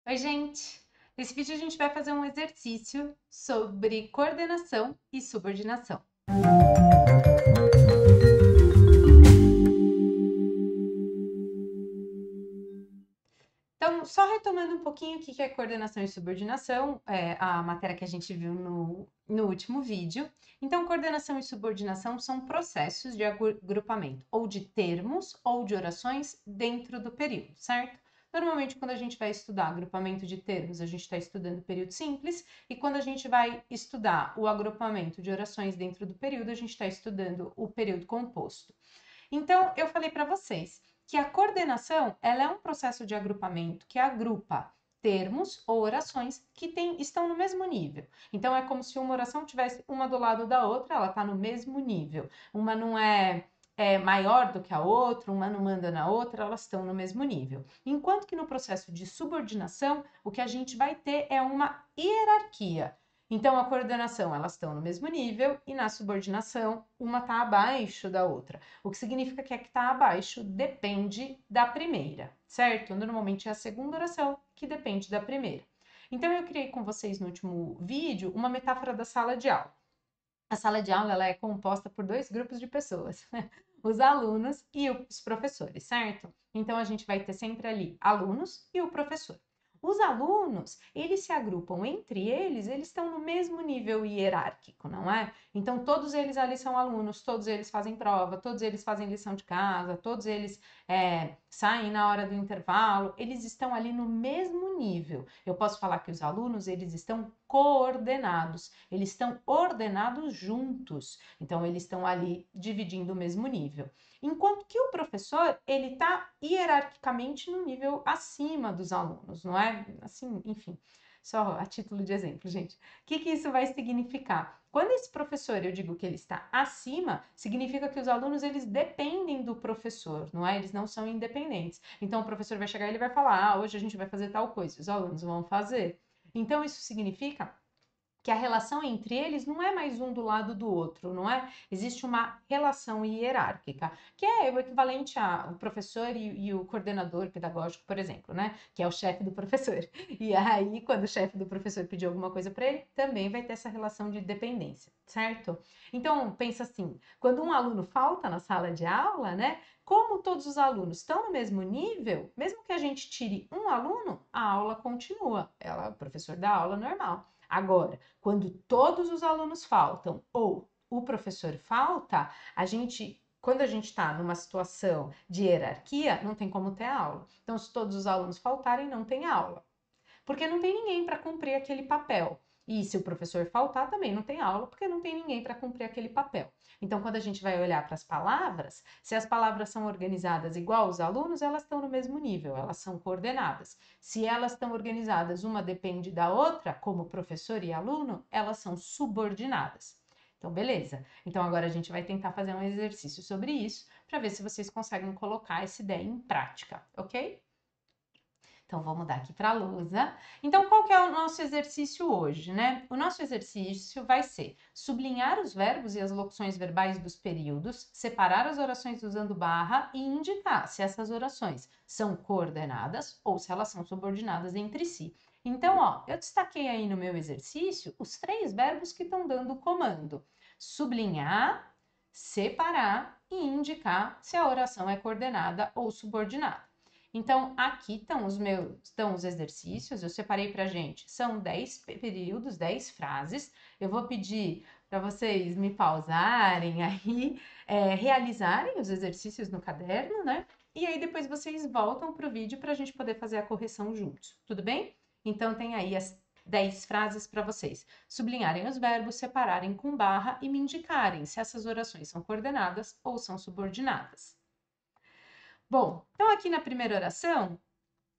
Oi, gente! Nesse vídeo a gente vai fazer um exercício sobre coordenação e subordinação. Então, só retomando um pouquinho o que é coordenação e subordinação, a matéria que a gente viu no último vídeo. Então, coordenação e subordinação são processos de agrupamento ou de termos ou de orações dentro do período, certo? Normalmente, quando a gente vai estudar agrupamento de termos, a gente está estudando período simples, e quando a gente vai estudar o agrupamento de orações dentro do período, a gente está estudando o período composto. Então, eu falei para vocês que a coordenação ela é um processo de agrupamento que agrupa termos ou orações que estão no mesmo nível. Então, é como se uma oração tivesse uma do lado da outra, ela está no mesmo nível. Uma não é maior do que a outra, uma não manda na outra, elas estão no mesmo nível. Enquanto que no processo de subordinação, o que a gente vai ter é uma hierarquia. Então, a coordenação, elas estão no mesmo nível e na subordinação, uma está abaixo da outra. O que significa que a que está abaixo depende da primeira, certo? Normalmente é a segunda oração que depende da primeira. Então, eu criei com vocês no último vídeo uma metáfora da sala de aula. A sala de aula ela é composta por dois grupos de pessoas, os alunos e os professores, certo? Então, a gente vai ter sempre ali alunos e o professor. Os alunos, eles se agrupam entre eles estão no mesmo nível hierárquico, não é? Então, todos eles ali são alunos, todos eles fazem prova, todos eles fazem lição de casa, todos eles saem na hora do intervalo, eles estão ali no mesmo nível. Eu posso falar que os alunos, eles estão coordenados, eles estão ordenados juntos, então eles estão ali dividindo o mesmo nível. Enquanto que o professor, ele está hierarquicamente no nível acima dos alunos, não é? Assim, enfim, só a título de exemplo, gente. O que isso vai significar? Quando esse professor, eu digo que ele está acima, significa que os alunos, eles dependem do professor, não é? Eles não são independentes. Então, o professor vai chegar e ele vai falar, hoje a gente vai fazer tal coisa, os alunos vão fazer. Então, isso significa que a relação entre eles não é mais um do lado do outro, não é? Existe uma relação hierárquica, que é o equivalente ao professor e o coordenador pedagógico, por exemplo, né? Que é o chefe do professor. E aí, quando o chefe do professor pedir alguma coisa para ele, também vai ter essa relação de dependência, certo? Então, pensa assim, quando um aluno falta na sala de aula, né? Como todos os alunos estão no mesmo nível, mesmo que a gente tire um aluno, a aula continua. O professor dá aula normal. Agora, quando todos os alunos faltam ou o professor falta, quando a gente está numa situação de hierarquia, não tem como ter aula. Então, se todos os alunos faltarem, não tem aula. Porque não tem ninguém para cumprir aquele papel. E se o professor faltar, também não tem aula, porque não tem ninguém para cumprir aquele papel. Então, quando a gente vai olhar para as palavras, se as palavras são organizadas igual os alunos, elas estão no mesmo nível, elas são coordenadas. Se elas estão organizadas, uma depende da outra, como professor e aluno, elas são subordinadas. Então, beleza. Então, agora a gente vai tentar fazer um exercício sobre isso, para ver se vocês conseguem colocar essa ideia em prática, ok? Então, vou mudar aqui para a lousa. Então, qual que é o nosso exercício hoje, né? O nosso exercício vai ser sublinhar os verbos e as locuções verbais dos períodos, separar as orações usando barra e indicar se essas orações são coordenadas ou se elas são subordinadas entre si. Então, ó, eu destaquei aí no meu exercício os três verbos que estão dando o comando: sublinhar, separar e indicar se a oração é coordenada ou subordinada. Então, aqui estão os exercícios, eu separei para gente, são 10 períodos, 10 frases. Eu vou pedir para vocês me pausarem aí, realizarem os exercícios no caderno, né? E aí depois vocês voltam para o vídeo para a gente poder fazer a correção juntos, tudo bem? Então, tem aí as 10 frases para vocês sublinharem os verbos, separarem com barra e me indicarem se essas orações são coordenadas ou são subordinadas. Bom, então aqui na primeira oração,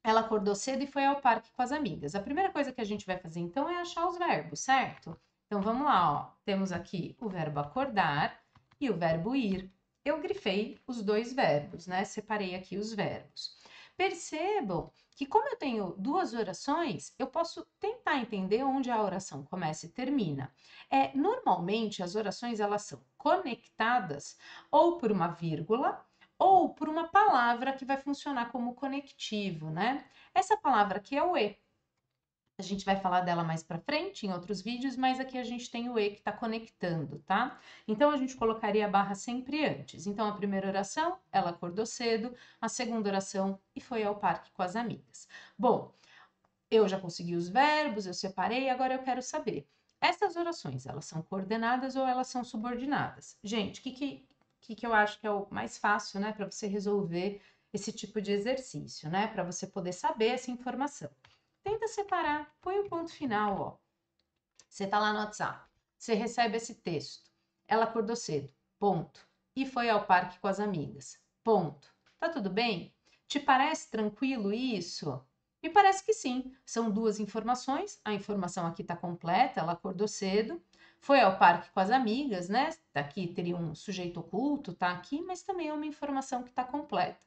ela acordou cedo e foi ao parque com as amigas. A primeira coisa que a gente vai fazer então é achar os verbos, certo? Então vamos lá, ó. Temos aqui o verbo acordar e o verbo ir. Eu grifei os dois verbos, né? Separei aqui os verbos. Percebam que como eu tenho duas orações, eu posso tentar entender onde a oração começa e termina. Normalmente as orações elas são conectadas ou por uma vírgula ou por uma palavra que vai funcionar como conectivo, né? Essa palavra aqui é o e. A gente vai falar dela mais para frente em outros vídeos, mas aqui a gente tem o E que está conectando, tá? Então a gente colocaria a barra sempre antes. Então a primeira oração, ela acordou cedo, a segunda oração, e foi ao parque com as amigas. Bom, eu já consegui os verbos, eu separei, agora eu quero saber. Essas orações, elas são coordenadas ou elas são subordinadas? Gente, o que eu acho que é o mais fácil, né, para você resolver esse tipo de exercício, né, para você poder saber essa informação? Tenta separar, põe o ponto final, ó. Você tá lá no WhatsApp, você recebe esse texto. Ela acordou cedo, ponto. E foi ao parque com as amigas, ponto. Tá tudo bem? Te parece tranquilo isso? Me parece que sim. São duas informações. A informação aqui tá completa, ela acordou cedo, foi ao parque com as amigas, né? Aqui teria um sujeito oculto, tá aqui, mas também é uma informação que tá completa.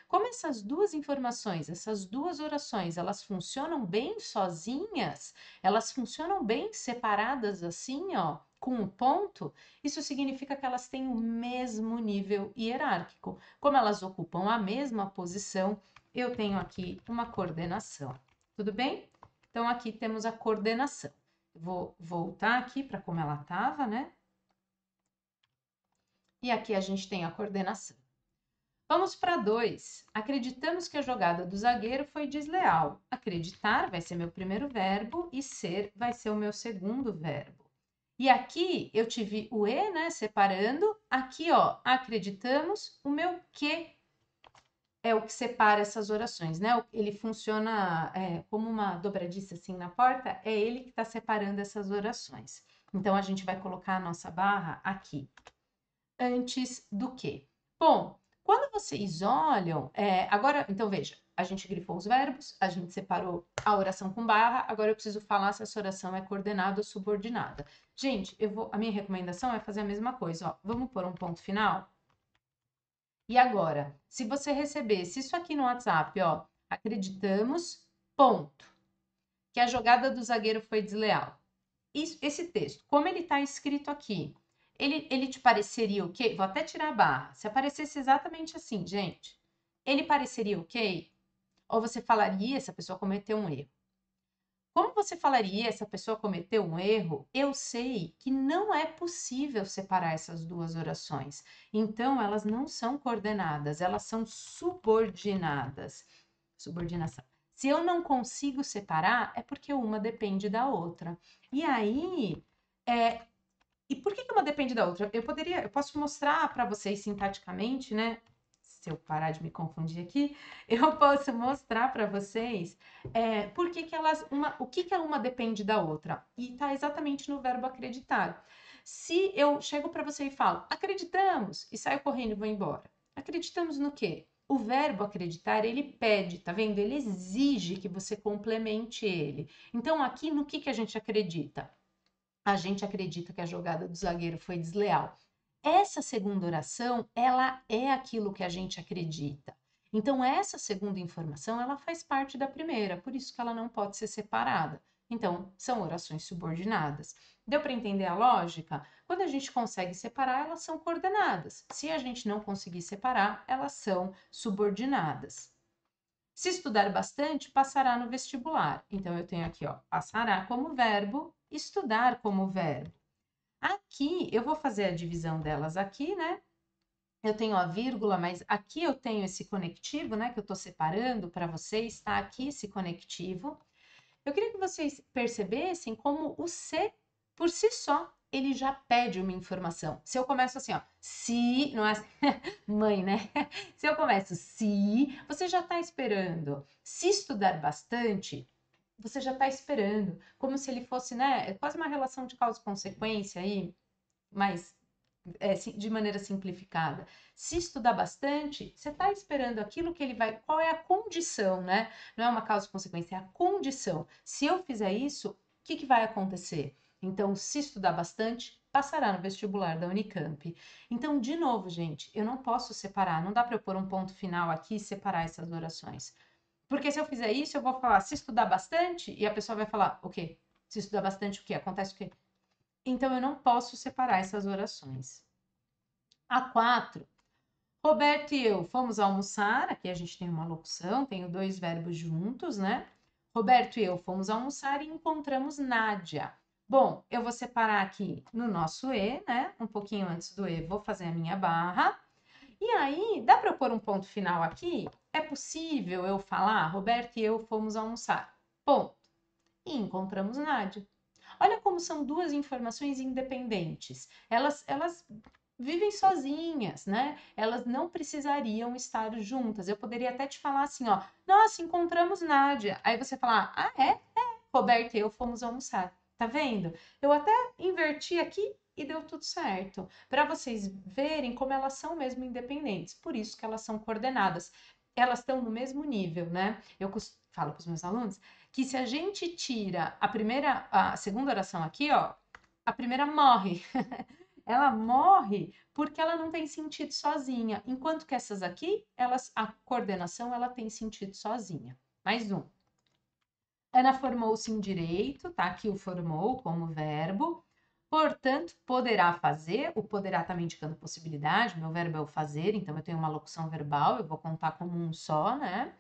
Como essas duas informações, essas duas orações, elas funcionam bem sozinhas, elas funcionam bem separadas assim, ó, com um ponto, isso significa que elas têm o mesmo nível hierárquico. Como elas ocupam a mesma posição, eu tenho aqui uma coordenação. Tudo bem? Então, aqui temos a coordenação. Vou voltar aqui para como ela estava, né? E aqui a gente tem a coordenação. Vamos para 2. Acreditamos que a jogada do zagueiro foi desleal. Acreditar vai ser meu primeiro verbo e ser vai ser o meu segundo verbo. E aqui eu tive o E, né, separando. Aqui, ó, acreditamos, o meu que é o que separa essas orações, né? Ele funciona como uma dobradiça assim na porta, é ele que está separando essas orações. Então, a gente vai colocar a nossa barra aqui, antes do que. Bom, quando vocês olham, agora, então veja, a gente grifou os verbos, a gente separou a oração com barra, agora eu preciso falar se essa oração é coordenada ou subordinada. Gente, a minha recomendação é fazer a mesma coisa, ó. Vamos pôr um ponto final? E agora, se você recebesse isso aqui no WhatsApp, ó, acreditamos, ponto, que a jogada do zagueiro foi desleal. Esse texto, como ele está escrito aqui, ele te pareceria ok? Vou até tirar a barra. Se aparecesse exatamente assim, gente, ele pareceria ok? Ou você falaria, essa pessoa cometeu um erro? Como você falaria, essa pessoa cometeu um erro? Eu sei que não é possível separar essas duas orações. Então, elas não são coordenadas, elas são subordinadas. Subordinação. Se eu não consigo separar, é porque uma depende da outra. E aí, e por que uma depende da outra? Eu posso mostrar para vocês sintaticamente, né? Se eu parar de me confundir aqui, eu posso mostrar para vocês por que o que uma depende da outra. E está exatamente no verbo acreditar. Se eu chego para você e falo, acreditamos, e saio correndo e vou embora. Acreditamos no quê? O verbo acreditar, ele pede, tá vendo? Ele exige que você complemente ele. Então, aqui, no que a gente acredita? A gente acredita que a jogada do zagueiro foi desleal. Essa segunda oração, ela é aquilo que a gente acredita. Então, essa segunda informação, ela faz parte da primeira, por isso que ela não pode ser separada. Então, são orações subordinadas. Deu para entender a lógica? Quando a gente consegue separar, elas são coordenadas. Se a gente não conseguir separar, elas são subordinadas. Se estudar bastante, passará no vestibular. Então, eu tenho aqui, ó, passará como verbo, estudar como verbo. Aqui, eu vou fazer a divisão delas aqui, né? Eu tenho a vírgula, mas aqui eu tenho esse conectivo, né? Que eu tô separando para vocês, tá? Aqui esse conectivo. Eu queria que vocês percebessem como o se, por si só, ele já pede uma informação. Se eu começo assim, ó, se, não é assim, mãe, né? Se eu começo se, você já tá esperando. Se estudar bastante, você já tá esperando. Como se ele fosse, né? É quase uma relação de causa e consequência aí, mas de maneira simplificada. Se estudar bastante, você está esperando aquilo que ele vai. Qual é a condição, né? Não é uma causa e consequência, é a condição. Se eu fizer isso, o que vai acontecer? Então, se estudar bastante, passará no vestibular da Unicamp. Então, de novo, gente, eu não posso separar, não dá para eu pôr um ponto final aqui e separar essas orações. Porque se eu fizer isso, eu vou falar se estudar bastante, e a pessoa vai falar o quê? Se estudar bastante, o quê? Acontece o quê? Então, eu não posso separar essas orações. A 4. Roberto e eu fomos almoçar. Aqui a gente tem uma locução, tenho dois verbos juntos, né? Roberto e eu fomos almoçar e encontramos Nádia. Bom, eu vou separar aqui no nosso E, né? Um pouquinho antes do E, vou fazer a minha barra. E aí, dá para eu pôr um ponto final aqui? É possível eu falar, Roberto e eu fomos almoçar. Ponto. E encontramos Nádia. Olha como são duas informações independentes. Elas vivem sozinhas, né? Elas não precisariam estar juntas. Eu poderia até te falar assim, ó, nossa, encontramos Nádia. Aí você falar, ah, é? Roberto e eu fomos almoçar. Tá vendo? Eu até inverti aqui e deu tudo certo. Para vocês verem como elas são mesmo independentes. Por isso que elas são coordenadas. Elas estão no mesmo nível, né? Eu falo para os meus alunos que se a gente tira a segunda oração aqui, ó, a primeira morre. Ela morre porque ela não tem sentido sozinha, enquanto que essas aqui, a coordenação, ela tem sentido sozinha. Mais um. Ana formou-se em direito, tá aqui o formou como verbo. Portanto, poderá fazer, o poderá está me indicando possibilidade, meu verbo é o fazer, então eu tenho uma locução verbal, eu vou contar como um só, né?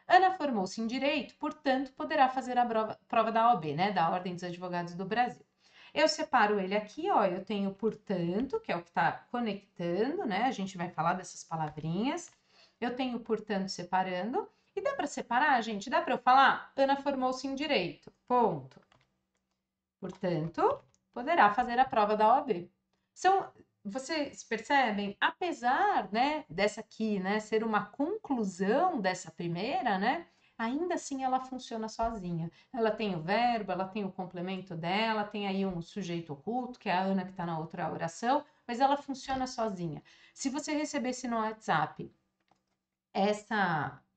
Ana formou-se em direito, portanto, poderá fazer a prova da OAB, né? Da Ordem dos Advogados do Brasil. Eu separo ele aqui, ó, eu tenho portanto, que é o que está conectando, né? A gente vai falar dessas palavrinhas. Eu tenho portanto separando. E dá para separar, gente? Dá para eu falar? Ana formou-se em direito, ponto. Portanto, poderá fazer a prova da OAB. Vocês percebem? Apesar, né, dessa aqui, né, ser uma conclusão dessa primeira, né, ainda assim ela funciona sozinha. Ela tem o verbo, ela tem o complemento dela, tem aí um sujeito oculto, que é a Ana que está na outra oração, mas ela funciona sozinha. Se você recebesse no WhatsApp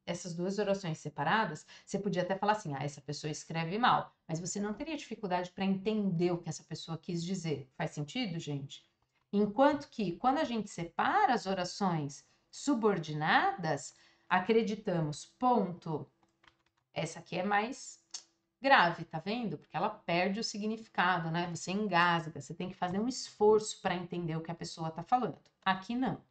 essas duas orações separadas, você podia até falar assim, essa pessoa escreve mal, mas você não teria dificuldade para entender o que essa pessoa quis dizer. Faz sentido, gente? Enquanto que, quando a gente separa as orações subordinadas, acreditamos, ponto. Essa aqui é mais grave, tá vendo? Porque ela perde o significado, né? Você engasga, você tem que fazer um esforço para entender o que a pessoa está falando. Aqui não.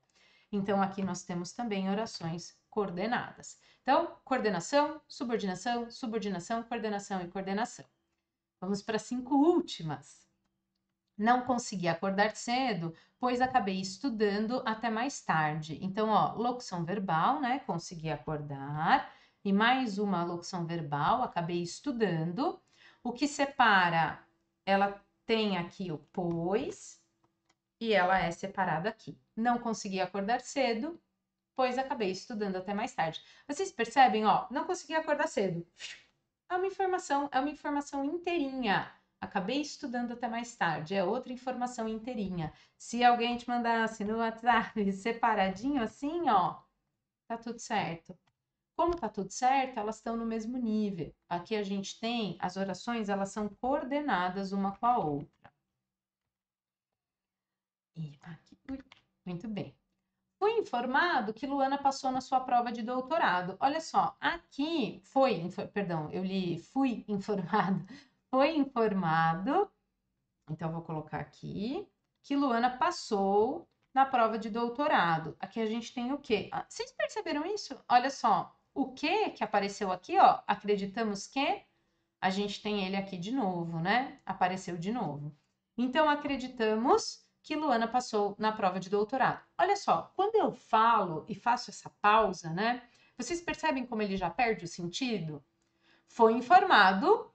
Então, aqui nós temos também orações coordenadas. Então, coordenação, subordinação, subordinação, coordenação e coordenação. Vamos para as 5 últimas. Não consegui acordar cedo, pois acabei estudando até mais tarde. Então, ó, locução verbal, né? Consegui acordar. E mais uma locução verbal, acabei estudando. O que separa, ela tem aqui o pois, e ela é separada aqui. Não consegui acordar cedo, pois acabei estudando até mais tarde. Vocês percebem, ó, não consegui acordar cedo. É uma informação inteirinha. Acabei estudando até mais tarde, é outra informação inteirinha. Se alguém te mandasse no WhatsApp separadinho assim, ó, tá tudo certo. Como tá tudo certo, elas estão no mesmo nível. Aqui a gente tem as orações, elas são coordenadas uma com a outra. E aqui, muito bem. Fui informado que Luana passou na sua prova de doutorado. Olha só, aqui perdão, eu li fui informado. Foi informado, então vou colocar aqui, que Luana passou na prova de doutorado. Aqui a gente tem o quê? Vocês perceberam isso? Olha só, o que apareceu aqui, ó, acreditamos que a gente tem ele aqui de novo, né? Apareceu de novo. Então, acreditamos que Luana passou na prova de doutorado. Olha só, quando eu falo e faço essa pausa, né? Vocês percebem como ele já perde o sentido? Foi informado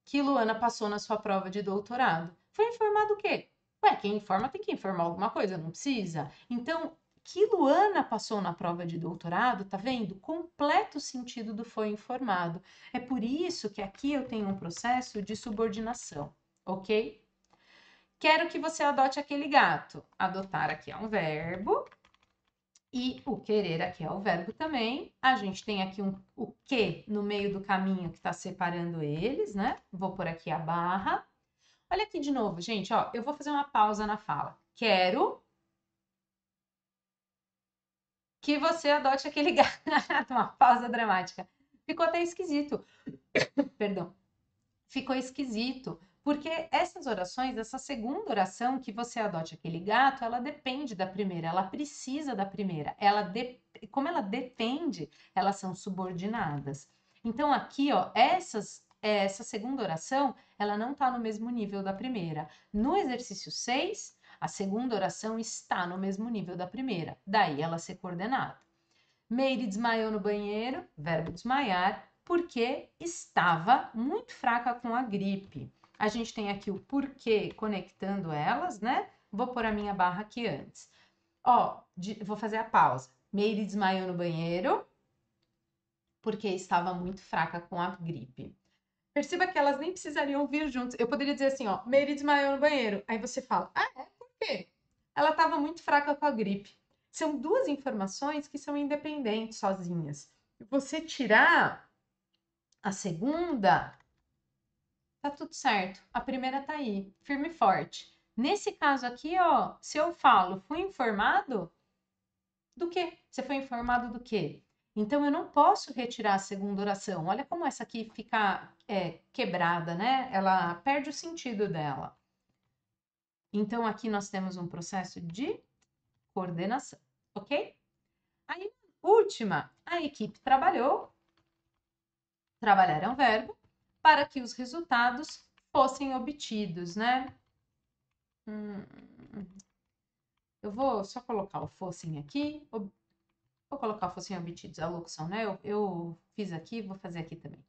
que Luana passou na sua prova de doutorado. Foi informado o quê? Ué, quem informa tem que informar alguma coisa, não precisa? Então, que Luana passou na prova de doutorado, tá vendo? Completo sentido do foi informado. É por isso que aqui eu tenho um processo de subordinação, ok? Quero que você adote aquele gato. Adotar aqui é um verbo. E o querer aqui é o verbo também. A gente tem aqui o que no meio do caminho que está separando eles, né? Vou por aqui a barra. Olha aqui de novo, gente, ó. Eu vou fazer uma pausa na fala. Quero que você adote aquele gato. Uma pausa dramática. Ficou até esquisito. Perdão. Ficou esquisito. Porque essas orações, essa segunda oração, que você adote aquele gato, ela depende da primeira, ela precisa da primeira. Como ela depende, elas são subordinadas. Então, aqui, ó, essa segunda oração, ela não está no mesmo nível da primeira. No exercício 6, a segunda oração está no mesmo nível da primeira. Daí ela ser coordenada. Meire desmaiou no banheiro, verbo desmaiar, porque estava muito fraca com a gripe. A gente tem aqui o porquê conectando elas, né? Vou pôr a minha barra aqui antes. Ó, vou fazer a pausa. Meire desmaiou no banheiro, porque estava muito fraca com a gripe. Perceba que elas nem precisariam vir juntas. Eu poderia dizer assim, ó, Meire desmaiou no banheiro. Aí você fala, ah, é? Por quê? Ela estava muito fraca com a gripe. São duas informações que são independentes sozinhas. Você tirar a segunda, tá tudo certo. A primeira tá aí, firme e forte. Nesse caso aqui, ó, se eu falo, fui informado do quê? Você foi informado do quê? Então eu não posso retirar a segunda oração. Olha como essa aqui fica quebrada, né? Ela perde o sentido dela. Então aqui nós temos um processo de coordenação, ok? Aí, última, a equipe trabalhou, trabalhar é um verbo, para que os resultados fossem obtidos, né? Eu vou só colocar o fossem aqui, vou colocar o fossem obtidos, a locução, né? Eu fiz aqui, vou fazer aqui também.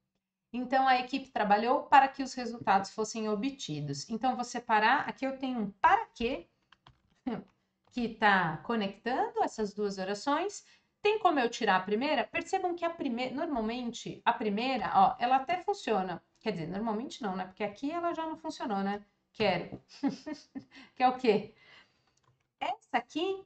Então, a equipe trabalhou para que os resultados fossem obtidos. Então, vou separar, aqui eu tenho um para quê, que está conectando essas duas orações. Tem como eu tirar a primeira? Percebam que normalmente, a primeira, ó, ela até funciona. Quer dizer, normalmente não, né? Porque aqui ela já não funcionou, né? Quero. Que é o quê? Essa aqui,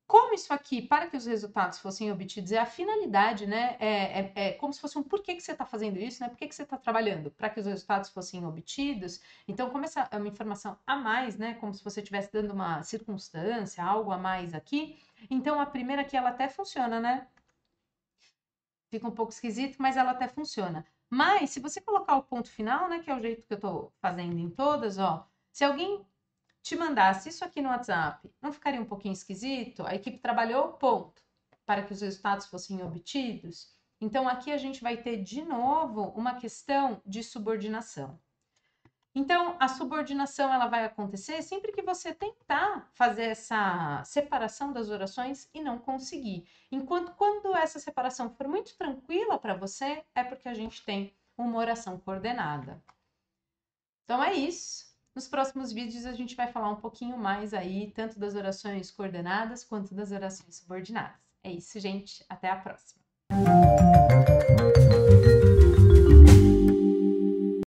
como isso aqui, para que os resultados fossem obtidos, é a finalidade, né? É como se fosse um porquê que você está fazendo isso, né? Por que você está trabalhando? Para que os resultados fossem obtidos. Então, como essa é uma informação a mais, né? Como se você estivesse dando uma circunstância, algo a mais aqui. Então, a primeira aqui, ela até funciona, né? Fica um pouco esquisito, mas ela até funciona. Mas, se você colocar o ponto final, né? Que é o jeito que eu estou fazendo em todas, ó. Se alguém te mandasse isso aqui no WhatsApp, não ficaria um pouquinho esquisito? A equipe trabalhou, ponto, para que os resultados fossem obtidos. Então, aqui a gente vai ter de novo uma questão de subordinação. Então, a subordinação ela vai acontecer sempre que você tentar fazer essa separação das orações e não conseguir. Enquanto quando essa separação for muito tranquila para você, é porque a gente tem uma oração coordenada. Então é isso. Nos próximos vídeos a gente vai falar um pouquinho mais aí, tanto das orações coordenadas quanto das orações subordinadas. É isso, gente. Até a próxima.